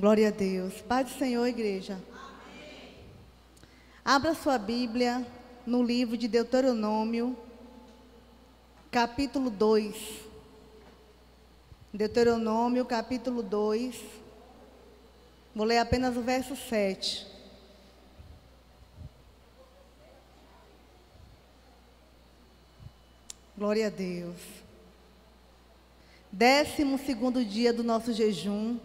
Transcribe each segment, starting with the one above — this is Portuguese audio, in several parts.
Glória a Deus. Paz do Senhor, igreja. Amém. Abra sua Bíblia no livro de Deuteronômio, capítulo 2. Deuteronômio, capítulo 2. Vou ler apenas o verso 7. Glória a Deus. 12º dia do nosso jejum.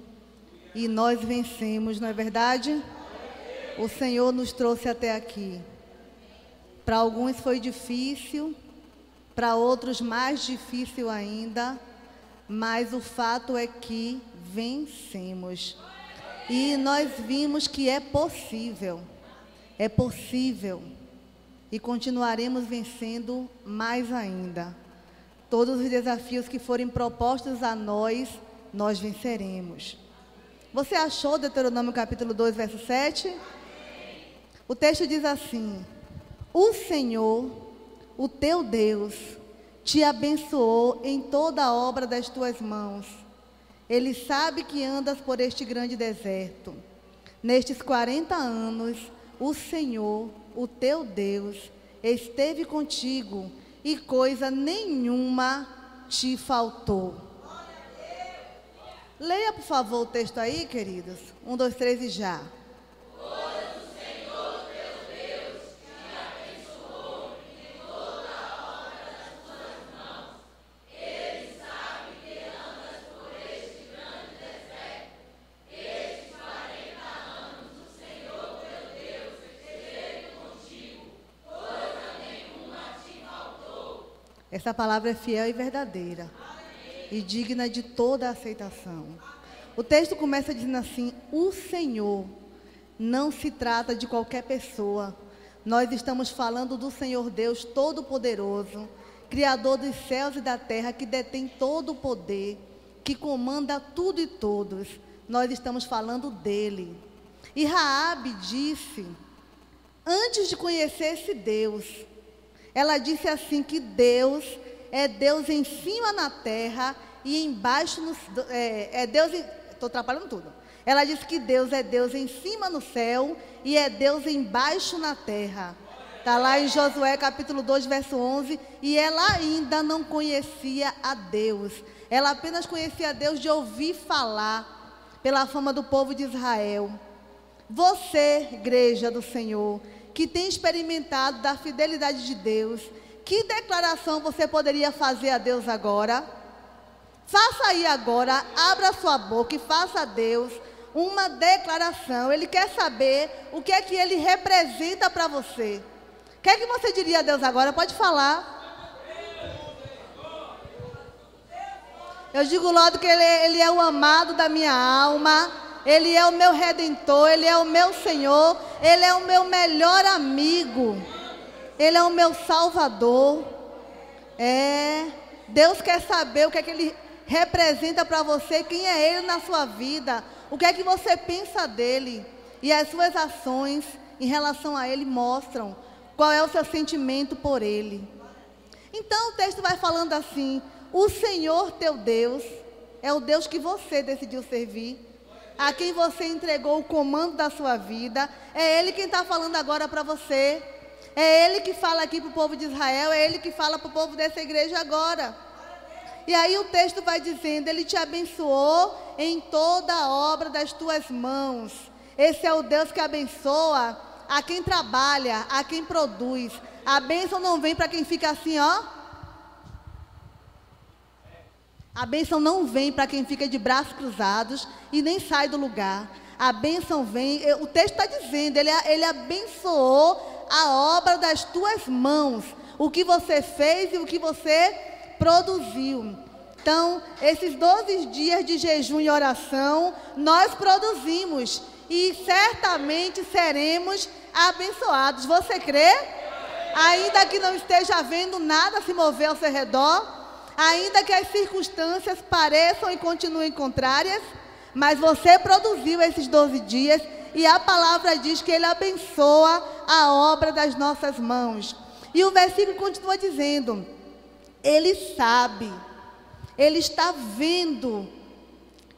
E nós vencemos, não é verdade? O Senhor nos trouxe até aqui. Para alguns foi difícil, para outros mais difícil ainda, mas o fato é que vencemos. E nós vimos que é possível, e continuaremos vencendo mais ainda. Todos os desafios que forem propostos a nós, nós venceremos. Você achou Deuteronômio capítulo 2, verso 7? O texto diz assim: o Senhor, o teu Deus, te abençoou em toda a obra das tuas mãos. Ele sabe que andas por este grande deserto. Nestes 40 anos, o Senhor, o teu Deus, esteve contigo e coisa nenhuma te faltou. Leia, por favor, o texto aí, queridos. 1, 2, 3 e já. Pois o Senhor teu Deus te abençoou em toda a obra das tuas mãos. Ele sabe que andas por este grande deserto. Estes 40 anos o Senhor teu Deus esteve contigo. Coisa nenhuma te faltou. Essa palavra é fiel e verdadeira. E digna de toda a aceitação. O texto começa dizendo assim: o Senhor. Não se trata de qualquer pessoa. Nós estamos falando do Senhor Deus Todo-Poderoso, Criador dos céus e da terra, que detém todo o poder, que comanda tudo e todos. Nós estamos falando dele. E Raabe disse, antes de conhecer esse Deus, ela disse assim que Deus é Deus em cima na terra e embaixo Deus. Estou atrapalhando tudo. Ela disse que Deus é Deus em cima no céu e é Deus embaixo na terra. Está lá em Josué capítulo 2, verso 11. E ela ainda não conhecia a Deus. Ela apenas conhecia a Deus de ouvir falar, pela fama do povo de Israel. Você, igreja do Senhor, que tem experimentado da fidelidade de Deus, que declaração você poderia fazer a Deus agora? Faça aí agora, abra sua boca e faça a Deus uma declaração. Ele quer saber o que é que Ele representa para você. O que é que você diria a Deus agora? Pode falar. Eu digo logo que Ele é o amado da minha alma. Ele é o meu Redentor, Ele é o meu Senhor. Ele é o meu melhor amigo. Ele é o meu Salvador. Deus quer saber o que é que Ele representa para você, quem é Ele na sua vida, o que é que você pensa dEle. E as suas ações em relação a Ele mostram qual é o seu sentimento por Ele. Então o texto vai falando assim: o Senhor teu Deus é o Deus que você decidiu servir, a quem você entregou o comando da sua vida. É Ele quem está falando agora para você. É Ele que fala aqui para o povo de Israel, é Ele que fala para o povo dessa igreja agora. E aí o texto vai dizendo: Ele te abençoou em toda a obra das tuas mãos. Esse é o Deus que abençoa a quem trabalha, a quem produz. A bênção não vem para quem fica assim, ó. A bênção não vem para quem fica de braços cruzados e nem sai do lugar. A bênção vem, o texto está dizendo, ele abençoou a obra das tuas mãos, o que você fez e o que você produziu. Então, esses 12 dias de jejum e oração, nós produzimos e certamente seremos abençoados. Você crê? Ainda que não esteja vendo nada se mover ao seu redor, ainda que as circunstâncias pareçam e continuem contrárias, mas você produziu esses 12 dias e a palavra diz que Ele abençoa a obra das nossas mãos. E o versículo continua dizendo: Ele sabe, Ele está vendo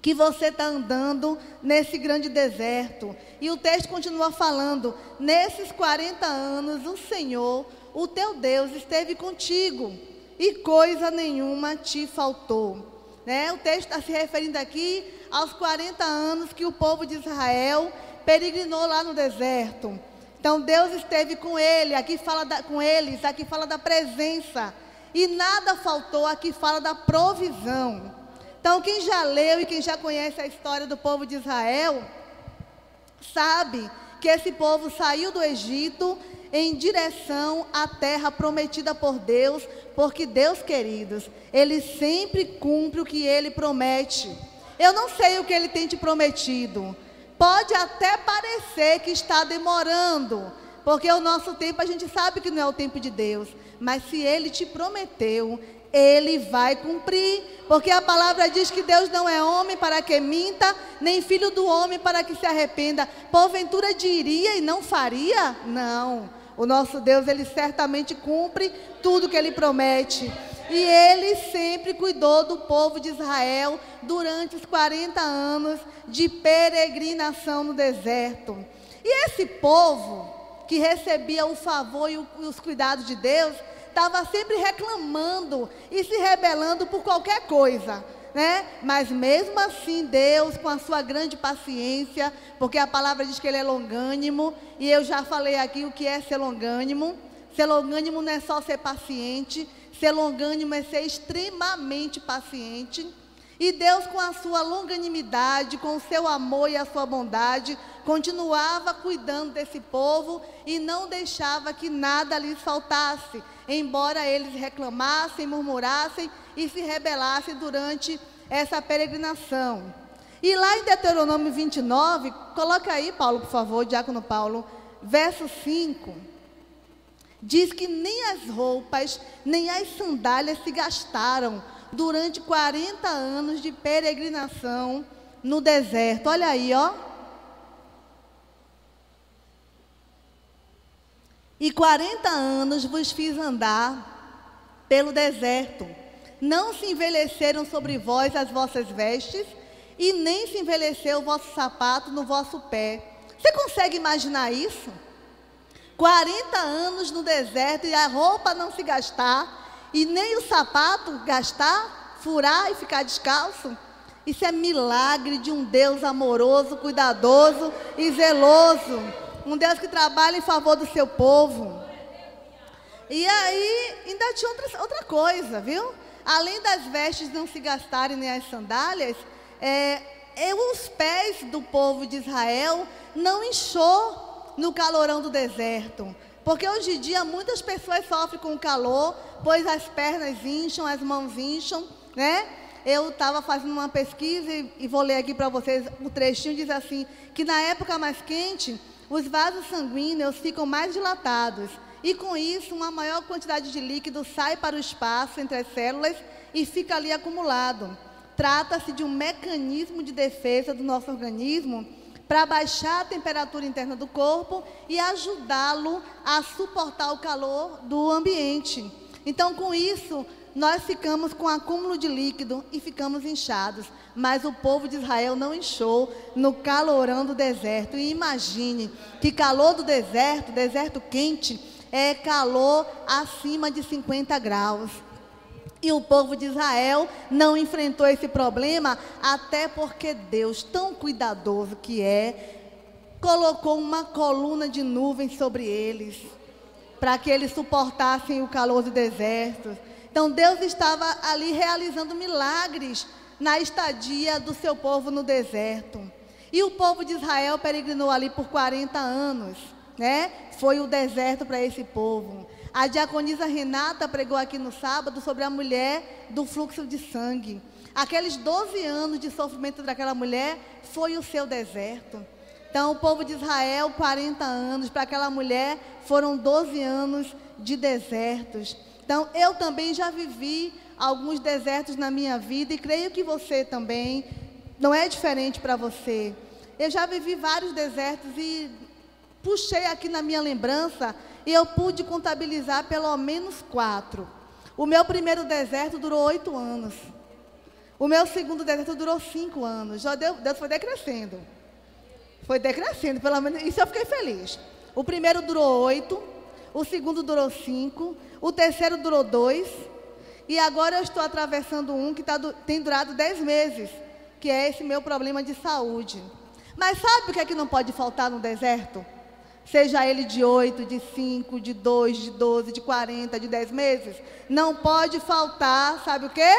que você está andando nesse grande deserto. E o texto continua falando: nesses 40 anos o Senhor, o teu Deus, esteve contigo e coisa nenhuma te faltou. O texto está se referindo aqui aos 40 anos que o povo de Israel peregrinou lá no deserto. Então Deus esteve com ele, aqui fala com eles, aqui fala da presença. E nada faltou, aqui fala da provisão. Então quem já leu e quem já conhece a história do povo de Israel, sabe que esse povo saiu do Egito em direção à terra prometida por Deus, porque Deus, queridos, Ele sempre cumpre o que Ele promete. Eu não sei o que Ele tem te prometido. Pode até parecer que está demorando, porque o nosso tempo a gente sabe que não é o tempo de Deus. Mas se Ele te prometeu, Ele vai cumprir, porque a palavra diz que Deus não é homem para que minta, nem filho do homem para que se arrependa. Porventura diria e não faria? Não. O nosso Deus, Ele certamente cumpre tudo que Ele promete. E Ele sempre cuidou do povo de Israel durante os 40 anos de peregrinação no deserto. E esse povo que recebia o favor e os cuidados de Deus, estava sempre reclamando e se rebelando por qualquer coisa, Mas mesmo assim Deus, com a sua grande paciência, porque a palavra diz que Ele é longânimo, e eu já falei aqui o que é ser longânimo. Ser longânimo não é só ser paciente, ser longânimo é ser extremamente paciente. E Deus, com a sua longanimidade, com o seu amor e a sua bondade, continuava cuidando desse povo e não deixava que nada lhes faltasse, embora eles reclamassem, murmurassem e se rebelassem durante essa peregrinação. E lá em Deuteronômio 29, coloca aí, Paulo, por favor, diácono Paulo, verso 5, diz que nem as roupas, nem as sandálias se gastaram durante 40 anos de peregrinação no deserto. Olha aí, ó. E 40 anos vos fiz andar pelo deserto. Não se envelheceram sobre vós as vossas vestes, e nem se envelheceu o vosso sapato no vosso pé. Você consegue imaginar isso? 40 anos no deserto e a roupa não se gastar, e nem o sapato gastar, furar e ficar descalço. Isso é milagre de um Deus amoroso, cuidadoso e zeloso. Um Deus que trabalha em favor do seu povo. E aí, ainda tinha outra coisa, viu? Além das vestes não se gastarem nem as sandálias, os pés do povo de Israel não inchou no calorão do deserto. Porque hoje em dia muitas pessoas sofrem com o calor, pois as pernas incham, as mãos incham, Eu estava fazendo uma pesquisa e vou ler aqui para vocês um trechinho, diz assim, que na época mais quente, os vasos sanguíneos ficam mais dilatados. E com isso, uma maior quantidade de líquido sai para o espaço entre as células e fica ali acumulado. Trata-se de um mecanismo de defesa do nosso organismo para baixar a temperatura interna do corpo e ajudá-lo a suportar o calor do ambiente. Então, com isso, nós ficamos com acúmulo de líquido e ficamos inchados. Mas o povo de Israel não inchou no calorão do deserto. E imagine que calor do deserto, deserto quente, é calor acima de 50 graus. E o povo de Israel não enfrentou esse problema, até porque Deus, tão cuidadoso que colocou uma coluna de nuvem sobre eles, para que eles suportassem o calor do deserto. Então Deus estava ali realizando milagres na estadia do seu povo no deserto. E o povo de Israel peregrinou ali por 40 anos, Foi o deserto para esse povo. A diaconisa Renata pregou aqui no sábado sobre a mulher do fluxo de sangue. Aqueles 12 anos de sofrimento daquela mulher foi o seu deserto. Então, o povo de Israel, 40 anos, para aquela mulher foram 12 anos de desertos. Então, eu também já vivi alguns desertos na minha vida e creio que você também, não é diferente para você. Eu já vivi vários desertos e puxei aqui na minha lembrança e eu pude contabilizar pelo menos 4. O meu primeiro deserto durou 8 anos. O meu segundo deserto durou 5 anos. Já Deus foi decrescendo. Foi decrescendo, pelo menos. Isso eu fiquei feliz. O primeiro durou 8. O segundo durou 5. O terceiro durou 2. E agora eu estou atravessando um que tem durado 10 meses. Que é esse meu problema de saúde. Mas sabe o que é que não pode faltar no deserto? Seja ele de 8, de 5, de 2, de 12, de 40, de 10 meses. Não pode faltar, sabe o quê?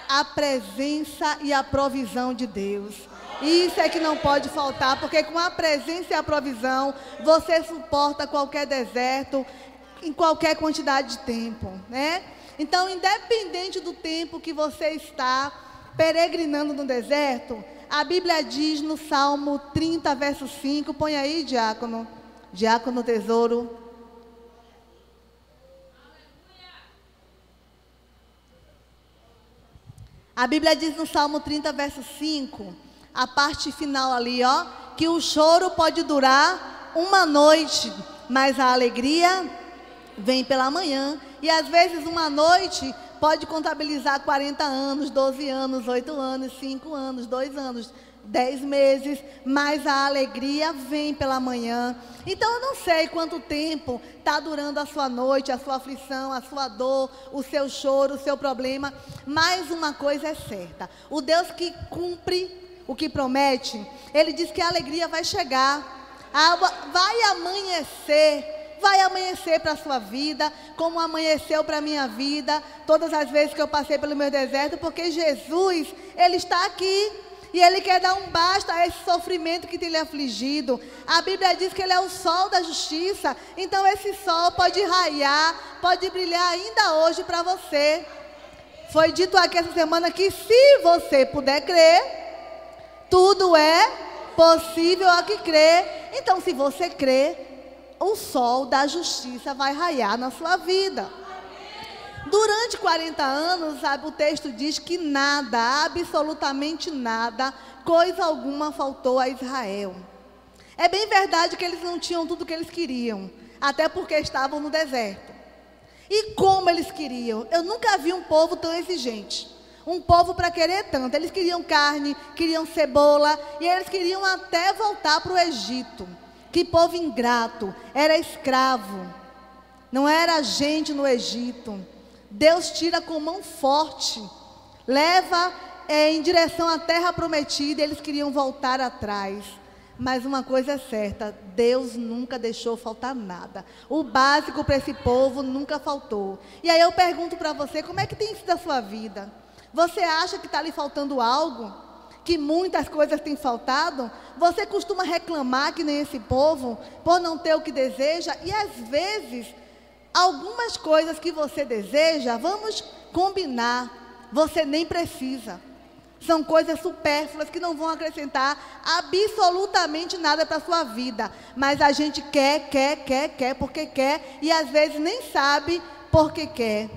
A presença e a provisão de Deus. Isso é que não pode faltar, porque com a presença e a provisão, você suporta qualquer deserto, em qualquer quantidade de tempo, né? Então, independente do tempo que você está peregrinando no deserto, a Bíblia diz no Salmo 30, verso 5, põe aí, diácono, diácono tesouro. A Bíblia diz no Salmo 30, verso 5, a parte final ali, ó, que o choro pode durar uma noite, mas a alegria vem pela manhã. E às vezes uma noite pode contabilizar 40 anos, 12 anos, 8 anos, 5 anos, 2 anos, 10 meses, mas a alegria vem pela manhã. Então eu não sei quanto tempo está durando a sua noite, a sua aflição, a sua dor, o seu choro, o seu problema, mas uma coisa é certa: o Deus que cumpre o que promete, Ele diz que a alegria vai chegar, vai amanhecer para a sua vida, como amanheceu para a minha vida, todas as vezes que eu passei pelo meu deserto, porque Jesus, Ele está aqui. E Ele quer dar um basta a esse sofrimento que tem lhe afligido. A Bíblia diz que Ele é o sol da justiça. Então esse sol pode raiar, pode brilhar ainda hoje para você. Foi dito aqui essa semana que se você puder crer, tudo é possível ao que crê. Então se você crê, o sol da justiça vai raiar na sua vida. Durante 40 anos, sabe, o texto diz que nada, absolutamente nada, coisa alguma faltou a Israel. É bem verdade que eles não tinham tudo o que eles queriam, até porque estavam no deserto. E como eles queriam? Eu nunca vi um povo tão exigente. Um povo para querer tanto. Eles queriam carne, queriam cebola, e eles queriam até voltar para o Egito. Que povo ingrato, era escravo, não era gente no Egito. Deus tira com mão forte, leva em direção à terra prometida, e eles queriam voltar atrás. Mas uma coisa é certa, Deus nunca deixou faltar nada. O básico para esse povo nunca faltou. E aí eu pergunto para você, como é que tem sido a sua vida? Você acha que está lhe faltando algo? Que muitas coisas têm faltado? Você costuma reclamar que nem esse povo, por não ter o que deseja? E às vezes, algumas coisas que você deseja, vamos combinar, você nem precisa. São coisas supérfluas que não vão acrescentar absolutamente nada para a sua vida. Mas a gente quer porque quer, e às vezes nem sabe porque quer.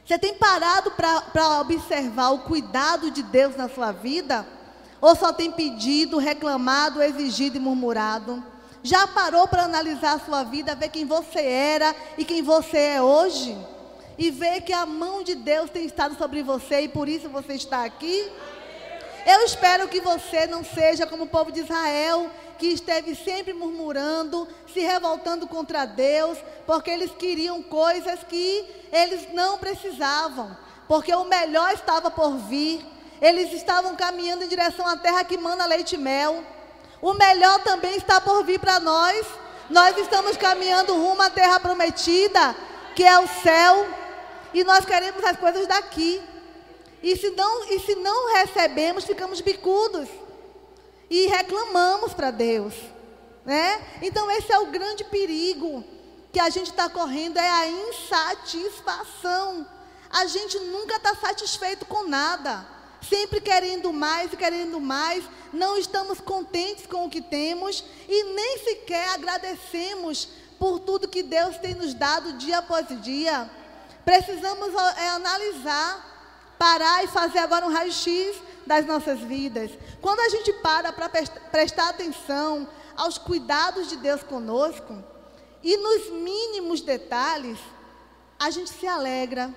Você tem parado para observar o cuidado de Deus na sua vida? Ou só tem pedido, reclamado, exigido e murmurado? Já parou para analisar a sua vida, ver quem você era e quem você é hoje? E ver que a mão de Deus tem estado sobre você e por isso você está aqui? Eu espero que você não seja como o povo de Israel, que esteve sempre murmurando, se revoltando contra Deus, porque eles queriam coisas que eles não precisavam, porque o melhor estava por vir. Eles estavam caminhando em direção à terra que mana leite e mel. O melhor também está por vir para nós. Nós estamos caminhando rumo à terra prometida, que é o céu, e nós queremos as coisas daqui. E se não recebemos, ficamos bicudos e reclamamos para Deus, né? Então esse é o grande perigo que a gente está correndo, é a insatisfação. A gente nunca está satisfeito com nada, sempre querendo mais e querendo mais. Não estamos contentes com o que temos e nem sequer agradecemos por tudo que Deus tem nos dado dia após dia. Precisamos analisar, parar e fazer agora um raio-x das nossas vidas. Quando a gente para prestar atenção aos cuidados de Deus conosco, e nos mínimos detalhes, a gente se alegra,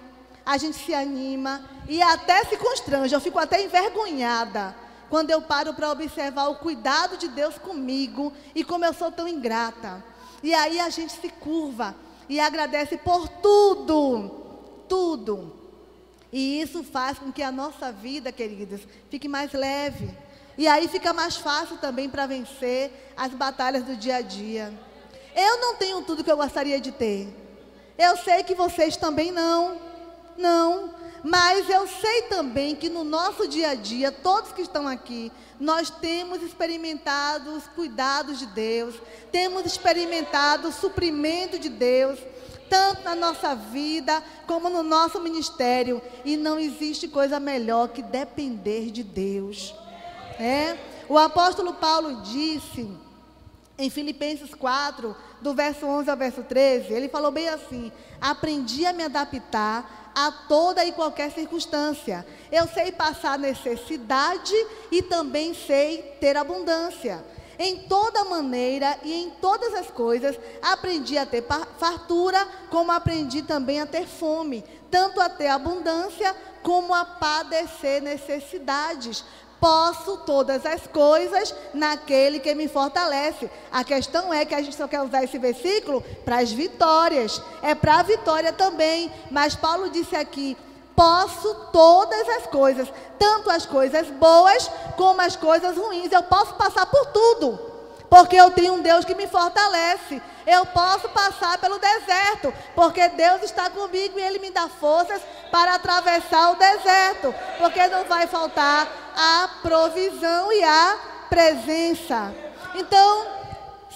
a gente se anima e até se constrange. Eu fico até envergonhada quando eu paro para observar o cuidado de Deus comigo e como eu sou tão ingrata. E aí a gente se curva e agradece por tudo, tudo. E isso faz com que a nossa vida, queridos, fique mais leve. E aí fica mais fácil também para vencer as batalhas do dia a dia. Eu não tenho tudo que eu gostaria de ter. Eu sei que vocês também não. Mas eu sei também que no nosso dia a dia, todos que estão aqui, nós temos experimentado os cuidados de Deus, temos experimentado o suprimento de Deus, tanto na nossa vida como no nosso ministério. E não existe coisa melhor que depender de Deus. O apóstolo Paulo disse em Filipenses 4, do verso 11 ao verso 13, ele falou bem assim: aprendi a me adaptar a toda e qualquer circunstância. Eu sei passar necessidade e também sei ter abundância. Em toda maneira e em todas as coisas, aprendi a ter fartura, como aprendi também a ter fome, tanto a ter abundância como a padecer necessidades. Posso todas as coisas naquele que me fortalece. A questão é que a gente só quer usar esse versículo para as vitórias. É para a vitória também. Mas Paulo disse aqui: posso todas as coisas, tanto as coisas boas como as coisas ruins. Eu posso passar por tudo, porque eu tenho um Deus que me fortalece. Eu posso passar pelo deserto, porque Deus está comigo e Ele me dá forças para atravessar o deserto, porque não vai faltar a provisão e a presença. Então,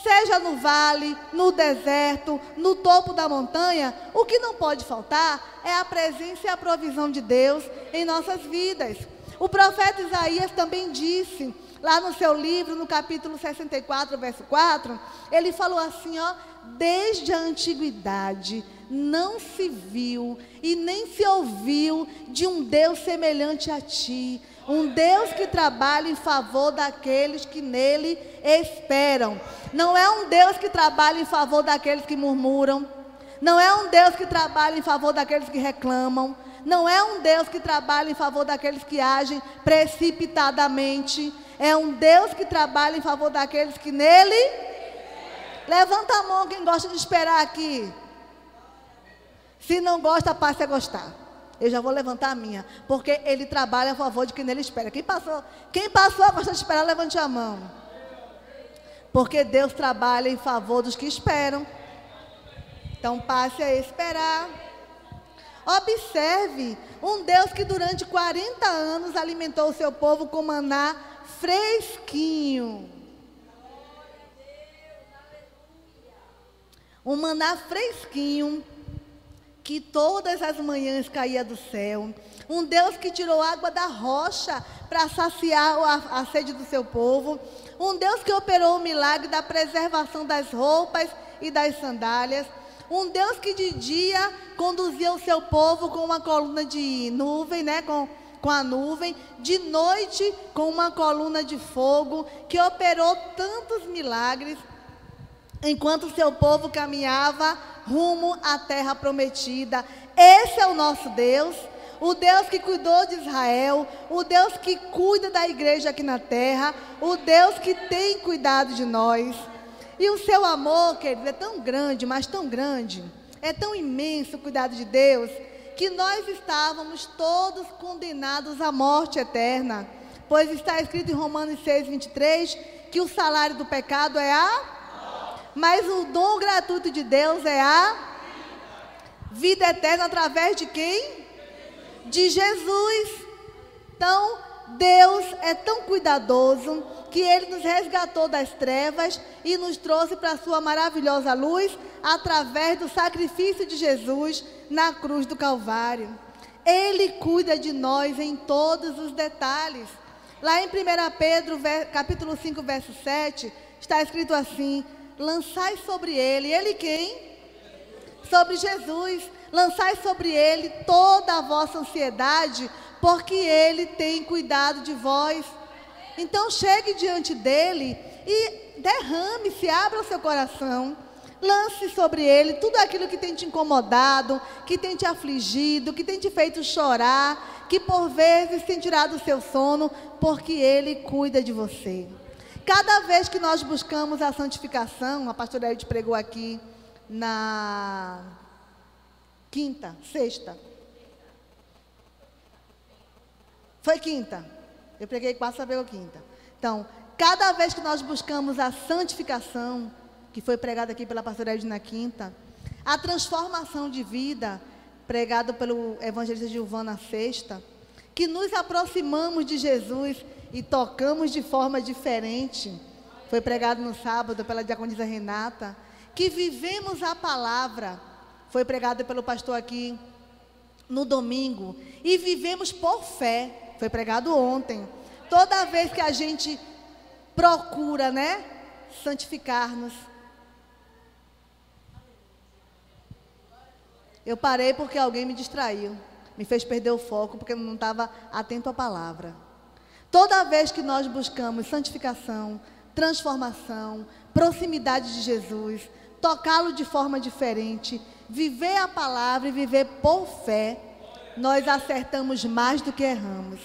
seja no vale, no deserto, no topo da montanha, o que não pode faltar é a presença e a provisão de Deus em nossas vidas. O profeta Isaías também disse, lá no seu livro, no capítulo 64, verso 4, ele falou assim, desde a antiguidade não se viu e nem se ouviu de um Deus semelhante a ti, um Deus que trabalha em favor daqueles que nele esperam. Não é um Deus que trabalha em favor daqueles que murmuram, não é um Deus que trabalha em favor daqueles que reclamam, não é um Deus que trabalha em favor daqueles que agem precipitadamente. É um Deus que trabalha em favor daqueles que nele... Levanta a mão quem gosta de esperar aqui. Se não gosta, passe a gostar. Eu já vou levantar a minha, porque ele trabalha a favor de quem nele espera. Quem passou a gostar de esperar, levante a mão. Porque Deus trabalha em favor dos que esperam. Então passe a esperar. Observe, um Deus que durante 40 anos alimentou o seu povo com maná fresquinho. Um maná fresquinho que todas as manhãs caía do céu. Um Deus que tirou água da rocha para saciar a sede do seu povo. Um Deus que operou o milagre da preservação das roupas e das sandálias. Um Deus que de dia conduzia o seu povo com uma coluna de nuvem, com a nuvem. De noite com uma coluna de fogo, que operou tantos milagres enquanto o seu povo caminhava rumo à terra prometida. Esse é o nosso Deus, o Deus que cuidou de Israel, o Deus que cuida da igreja aqui na terra, o Deus que tem cuidado de nós. E o seu amor, querido, é tão grande, mas tão grande, é tão imenso o cuidado de Deus, que nós estávamos todos condenados à morte eterna, pois está escrito em Romanos 6, 23, que o salário do pecado é mas o dom gratuito de Deus é a vida eterna através de quem? De Jesus. Então, Deus é tão cuidadoso que Ele nos resgatou das trevas e nos trouxe para a sua maravilhosa luz através do sacrifício de Jesus na cruz do Calvário. Ele cuida de nós em todos os detalhes. Lá em 1 Pedro, capítulo 5, verso 7, está escrito assim: lançai sobre ele, ele quem? Sobre Jesus. Lançai sobre ele toda a vossa ansiedade, porque ele tem cuidado de vós. Então chegue diante dele e derrame-se, abra o seu coração. Lance sobre Ele tudo aquilo que tem te incomodado, que tem te afligido, que tem te feito chorar, que por vezes tem tirado o seu sono, porque Ele cuida de você. Cada vez que nós buscamos a santificação, a pastora Edith pregou aqui na sexta. Foi quinta. Eu preguei quarta, só pregou quinta. Então, cada vez que nós buscamos a santificação, que foi pregada aqui pela pastora Edith na quinta, a transformação de vida, pregado pelo evangelista Gilvan na sexta, que nos aproximamos de Jesus e tocamos de forma diferente, foi pregado no sábado pela diaconisa Renata, que vivemos a palavra, foi pregado pelo pastor aqui no domingo, e vivemos por fé, foi pregado ontem. Toda vez que a gente procura, né, santificar-nos. Eu parei porque alguém me distraiu, me fez perder o foco, porque eu não estava atento à palavra. Toda vez que nós buscamos santificação, transformação, proximidade de Jesus, tocá-lo de forma diferente, viver a palavra e viver por fé, nós acertamos mais do que erramos.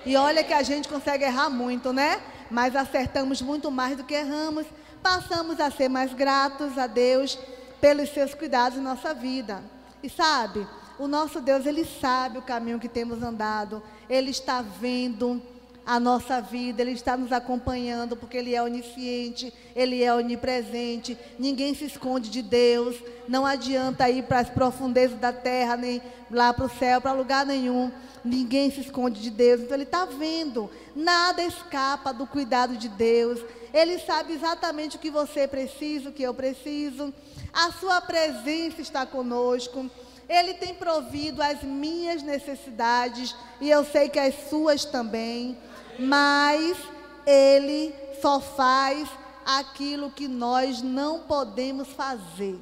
E olha que a gente consegue errar muito, né? Mas acertamos muito mais do que erramos. Passamos a ser mais gratos a Deus pelos seus cuidados em nossa vida. E sabe, o nosso Deus, Ele sabe o caminho que temos andado. Ele está vendo a nossa vida, Ele está nos acompanhando, porque Ele é onisciente, Ele é onipresente. Ninguém se esconde de Deus. Não adianta ir para as profundezas da terra, nem lá para o céu, para lugar nenhum. Ninguém se esconde de Deus. Então Ele está vendo. Nada escapa do cuidado de Deus. Ele sabe exatamente o que você precisa, o que eu preciso. A sua presença está conosco. Ele tem provido as minhas necessidades, e eu sei que as suas também. Mas Ele só faz aquilo que nós não podemos fazer.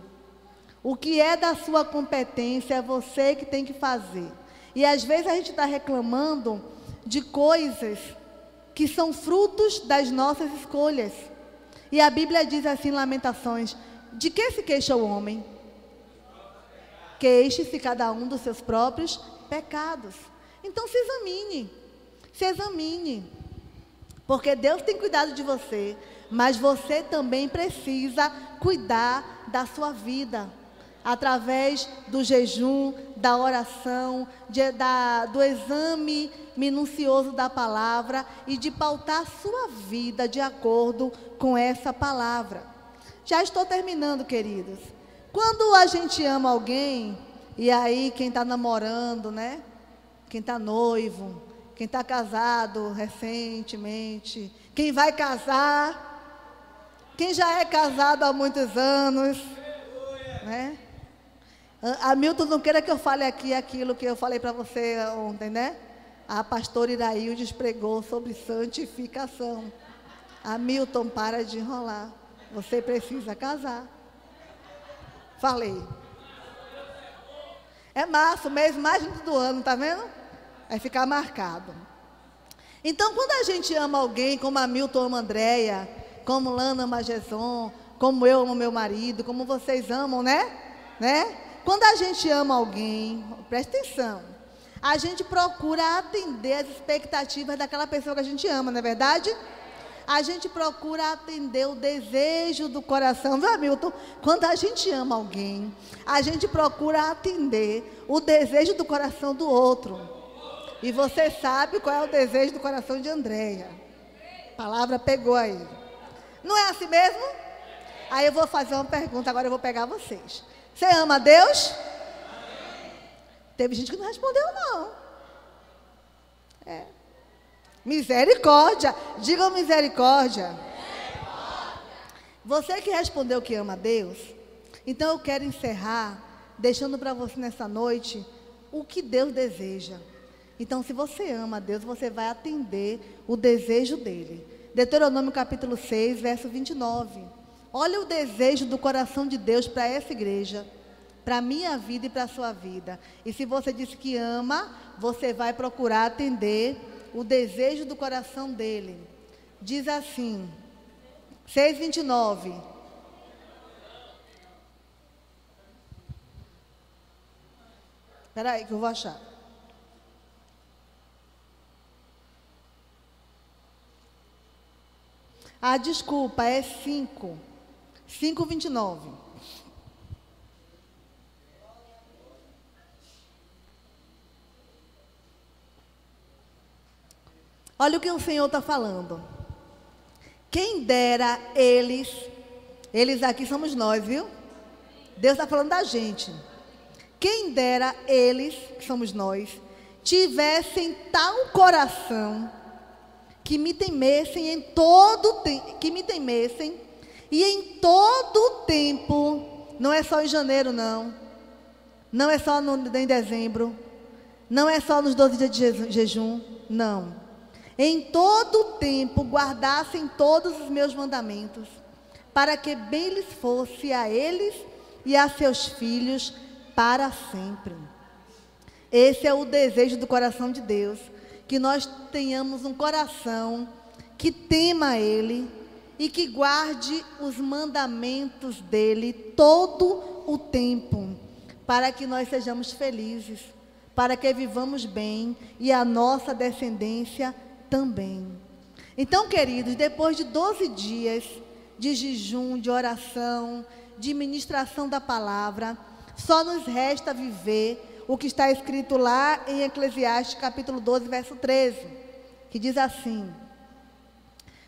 O que é da sua competência é você que tem que fazer. E às vezes a gente está reclamando de coisas que são frutos das nossas escolhas. E a Bíblia diz assim em Lamentações: de que se queixa o homem? Queixe-se cada um dos seus próprios pecados. Então se examine. Se examine, porque Deus tem cuidado de você, mas você também precisa cuidar da sua vida, através do jejum, da oração, do exame minucioso da palavra e de pautar a sua vida de acordo com essa palavra. Já estou terminando, queridos. Quando a gente ama alguém, e aí quem está namorando, né? Quem está noivo, quem está casado recentemente, quem vai casar, quem já é casado há muitos anos, né? Hamilton, não queira que eu fale aqui aquilo que eu falei para você ontem, né? A pastora Iraildes pregou sobre santificação. Hamilton, para de enrolar. Você precisa casar. Falei. É março, mês mais lindo do ano, tá vendo? Vai ficar marcado. Então, quando a gente ama alguém, como Hamilton ama a Andréia, como Lana ama a Gerson, como eu amo meu marido, como vocês amam, né? Quando a gente ama alguém, presta atenção, a gente procura atender as expectativas daquela pessoa que a gente ama, não é verdade? A gente procura atender o desejo do coração, viu, Hamilton? Quando a gente ama alguém, a gente procura atender o desejo do coração do outro. E você sabe qual é o desejo do coração de Andréia. A palavra pegou aí. Não é assim mesmo? Aí eu vou fazer uma pergunta, agora eu vou pegar vocês. Você ama a Deus? Teve gente que não respondeu, não. Misericórdia. Digam misericórdia. Você que respondeu que ama a Deus, então eu quero encerrar deixando para você nessa noite o que Deus deseja. Então, se você ama a Deus, você vai atender o desejo dele. Deuteronômio capítulo 6, verso 29. Olha o desejo do coração de Deus para essa igreja, para a minha vida e para a sua vida. E se você disse que ama, você vai procurar atender o desejo do coração dele. Diz assim, 6:29. Espera aí que eu vou achar. Ah, desculpa, é 5. 5:29. Olha o que o Senhor está falando. Quem dera eles aqui somos nós, viu? Deus está falando da gente. Quem dera eles, que somos nós, tivessem tal coração que me temessem em todo que me temessem e em todo o tempo, não é só em janeiro não, não é só em dezembro, não é só nos 12 dias de jejum, não. Em todo o tempo guardassem todos os meus mandamentos, para que bem lhes fosse a eles e a seus filhos para sempre. Esse é o desejo do coração de Deus, que nós tenhamos um coração que tema Ele e que guarde os mandamentos dEle todo o tempo, para que nós sejamos felizes, para que vivamos bem e a nossa descendência também. Então, queridos, depois de 12 dias de jejum, de oração, de ministração da palavra, só nos resta viver o que está escrito lá em Eclesiastes capítulo 12, verso 13, que diz assim: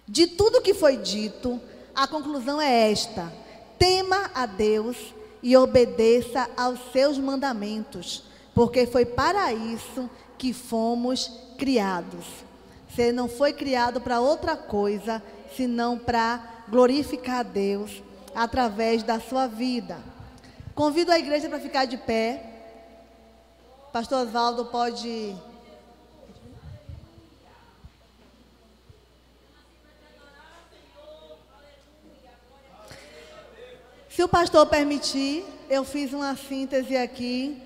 de tudo que foi dito, a conclusão é esta: tema a Deus e obedeça aos seus mandamentos, porque foi para isso que fomos criados. Você não foi criado para outra coisa, senão para glorificar a Deus através da sua vida. Convido a igreja para ficar de pé. Pastor Osvaldo pode... Se o pastor permitir, eu fiz uma síntese aqui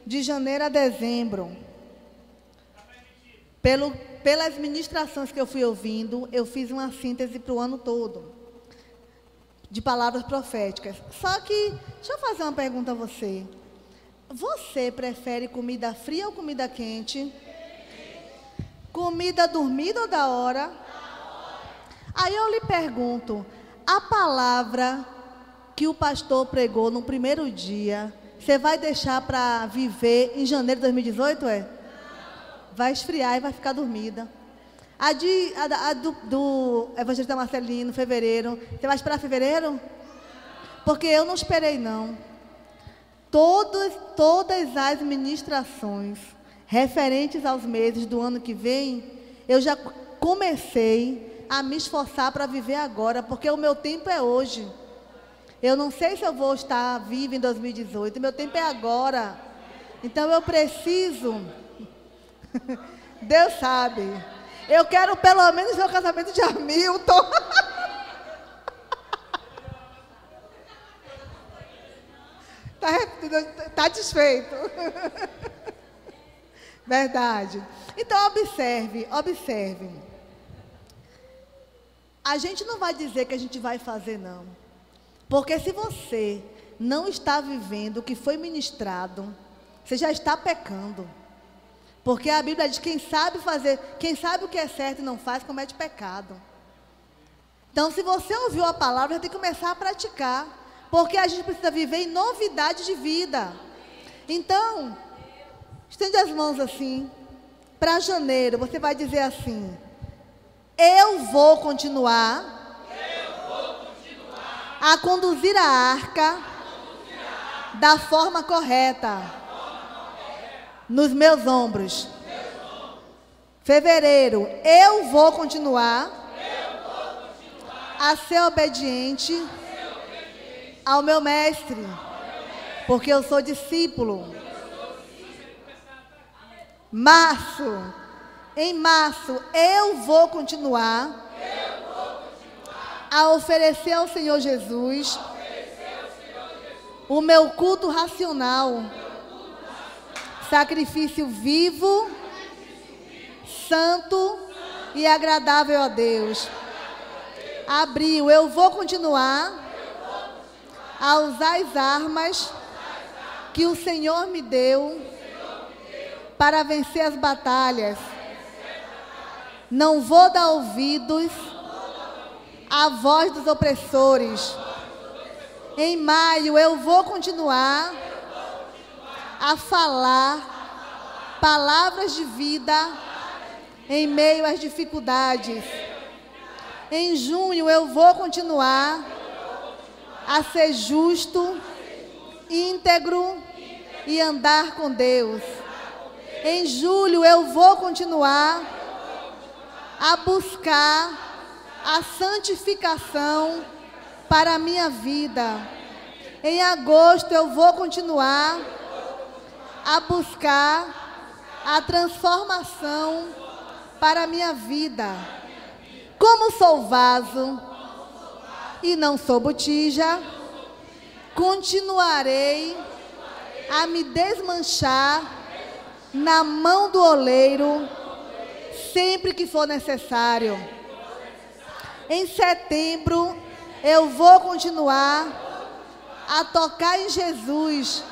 de janeiro a dezembro. Pelas ministrações que eu fui ouvindo, eu fiz uma síntese para o ano todo, de palavras proféticas. Só que, deixa eu fazer uma pergunta a você. Você prefere comida fria ou comida quente? Comida dormida ou da hora? Aí eu lhe pergunto, a palavra que o pastor pregou no primeiro dia, você vai deixar para viver em janeiro de 2018, Vai esfriar e vai ficar dormida. A do evangelista Marcelino, fevereiro, você vai esperar fevereiro? Porque eu não esperei, não. Todas as ministrações referentes aos meses do ano que vem, eu já comecei a me esforçar para viver agora, porque o meu tempo é hoje. Eu não sei se eu vou estar viva em 2018, meu tempo é agora. Então eu preciso... Deus sabe. Eu quero pelo menos ver o casamento de Hamilton. Tá desfeito. Verdade. Então observe. A gente não vai dizer que a gente vai fazer, não. Porque se você não está vivendo o que foi ministrado, você já está pecando. Porque a Bíblia diz: quem sabe o que é certo e não faz, comete pecado. Então, se você ouviu a palavra, você tem que começar a praticar. Porque a gente precisa viver em novidade de vida. Então, estende as mãos assim. Para janeiro, você vai dizer assim: eu vou continuar a conduzir a arca da forma correta. Nos meus ombros. Fevereiro, eu vou continuar a ser obediente ao meu mestre, porque eu sou discípulo. Em março, eu vou continuar a oferecer ao Senhor Jesus o meu culto racional, sacrifício vivo, santo e agradável a Deus. Abril, eu vou continuar a usar as armas que o Senhor me deu para vencer as batalhas. Não vou dar ouvidos à voz dos opressores. Em maio eu vou continuar a falar palavras de vida em meio às dificuldades. Em junho eu vou continuar a ser justo, íntegro e andar com Deus. Em julho eu vou continuar a buscar a santificação para a minha vida. Em agosto eu vou continuar a buscar a transformação para a minha vida. Como sou vaso e não sou botija, continuarei a me desmanchar na mão do oleiro sempre que for necessário. Em setembro, eu vou continuar a tocar em Jesus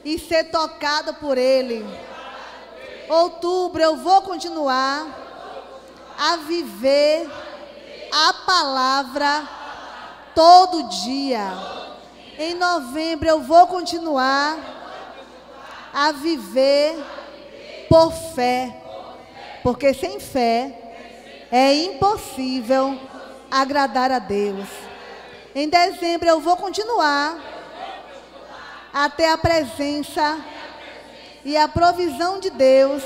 e ser tocada por Ele. Outubro, eu vou continuar a viver a palavra todo dia. Em novembro, eu vou continuar a viver por fé, porque sem fé é impossível agradar a Deus. Em dezembro eu vou continuar a ter a presença e a provisão de Deus,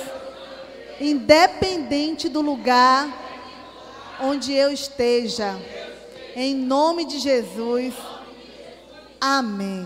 independente do lugar onde eu esteja. Em nome de Jesus. Amém.